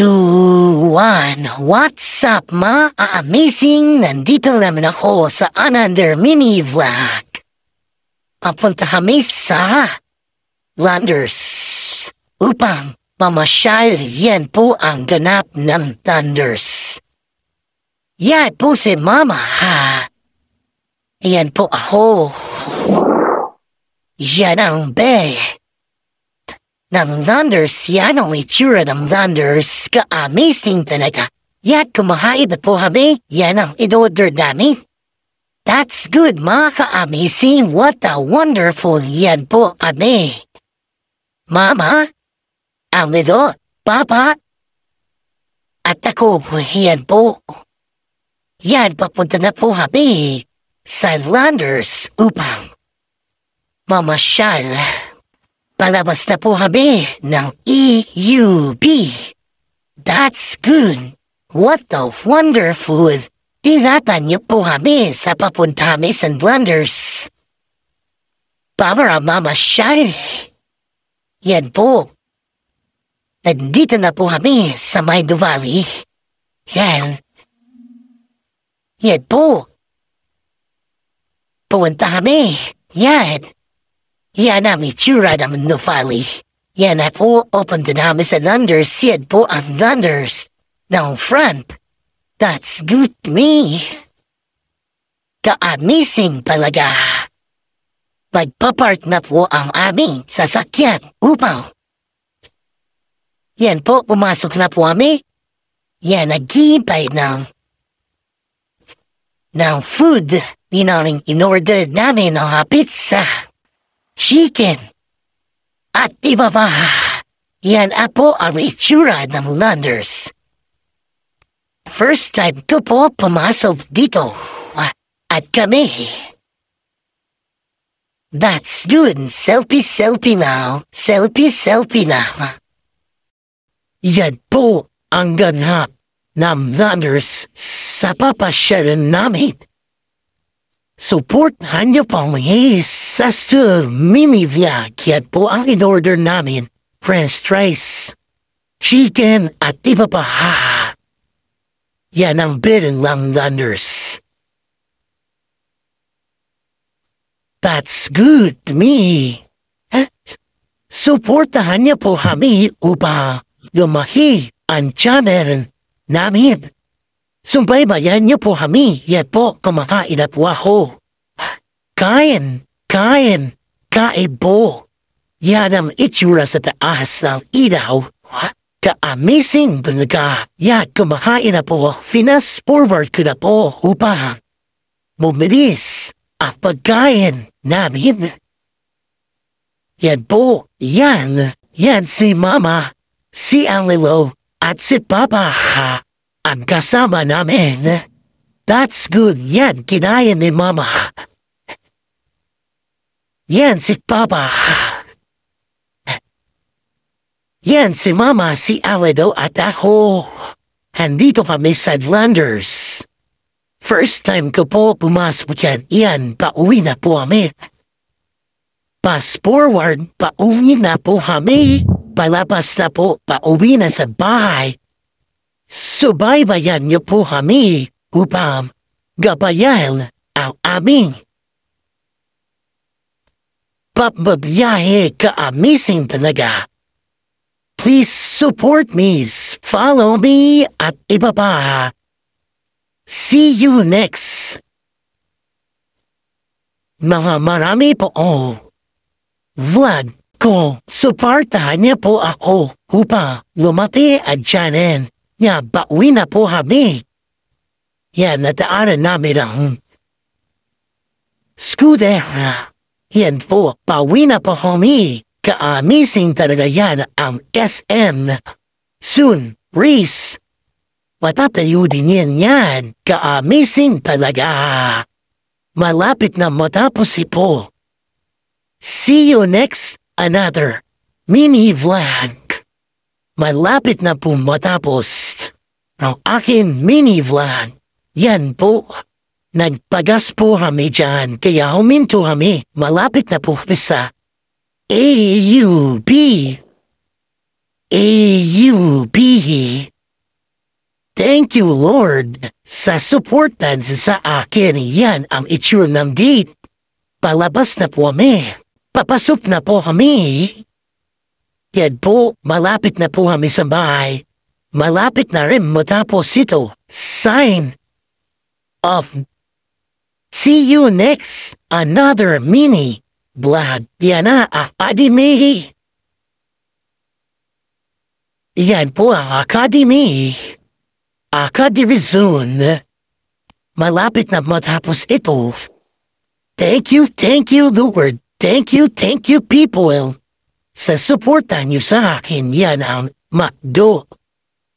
2, 1. What's up, ma? Amazing! Nandito naman ako sa another mini vlog. Papunta kami sa Landers upang mamasyal. Yan po ang ganap ng Landers. Yan po si mama, ha? Yan po ako. Yan ang be ng Landers. Yan ang itsura ng Landers. Ka-amazing talaga. Yan, kumakain na po kami. Yan ang in-order namin. That's good, ma. Ka-amazing. What a wonderful. Yan po kami. Mama, ang nito, papa, at ako, yan po. Yan, papunta na po kami sa Landers upang mamasyal. Palabas na po kami ng EUB. That's good. What a wonderful. Tinatan niyo po kami sa papunta kami sa Landers. Para mamasyal. Yan po. Nandito na po kami sa Maido Valley. Yan. Yan po. Pumunta kami. Yan. Yan ang itsura ng Maido Valley. Yan na po. Open na namin sa Landers. Yan po ang Landers ng front. That's good to me. Ka-amazing talaga. Magpapark na po ang aming sasakyan upang yan po, pumasok na po kami. Yan, naghihintay ng food. Dinaring in-order namin ng pizza, chicken, at iba pa. Yan po ang itsura ng Landers. First time ko po pumasok dito. At kami. That's good. Selfie now. Selfie now. Yan po ang ganap ng Landers sa papasyalan namin. Supportahan niyo po mga sa mini vlog. Yan po ang in-order namin. French fries, chicken at iba pa. Yan ang bilin ng Landers. That's good to me. Supportahan niyo po kami upang lumahi ang channel namin. Subaybayan niyo po kami. Yan po, kumakain na po ako. Kain po. Yan ang itsura sa taas ng ilaw. Ka-amazing talaga. Yan, kumakain na po. Fast forward ko na po upang mumilis ang pagkain namin. Yan po. Yan si Mama, si Angelo, at si Papa. Ang kasama namin. That's good. Yan, kinain ni Mama. Yan si Papa. Yan si Mama, si Angelo, at ako. Andito kami sa Landers. First time ko po pumasok yan. Yan, pauwi na po kami. Fast forward, pauwi na po kami. Palabas na po, pauwi na sa bahay. Subaybayan niyo po kami upang gabayan ang aming pababiyahe. Ka-amazing talaga. Please support me, follow me, at iba pa. See you next. Mga marami po vlog ko. Supportahan niya po ako upang lumaki ang channel. Yan, pauwi na po kami. Yan, nataanan namin ang scooter. Yan po, pauwi na po kami. Ka-amazing talaga yan ang SM. Soon, race. Matatayo din yan. Ka-amazing talaga. Malapit na matapos po. See you next another mini vlog. Malapit na po matapos ang aking mini vlog. Yan po. Nagpagas po kami dyan. Kaya huminto kami. Malapit na po sa AUB. AUB. Thank you, Lord, sa suportan sa akin. Yan ang itsura ng date. Palabas na po kami. Papasok na po kami. Yan po, malapit na po kami sa bahay. Malapit na rin matapos ito. Sign of see you next another mini vlog. Yan na, Academy. Yan po ang Academy. Academy soon. Malapit na matapos ito. Thank you, Lord. Thank you, people. Sa suportan niyo sa akin, yan ang McDo.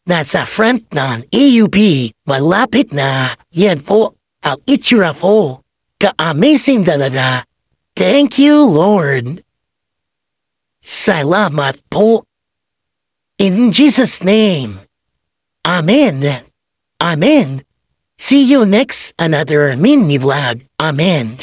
Nasa front ng AUP, malapit na. Yan po, ang itsura po. Ka-amazing talaga. Thank you, Lord. Salamat po. In Jesus' name. Amen. Amen. See you next another mini vlog. Amen.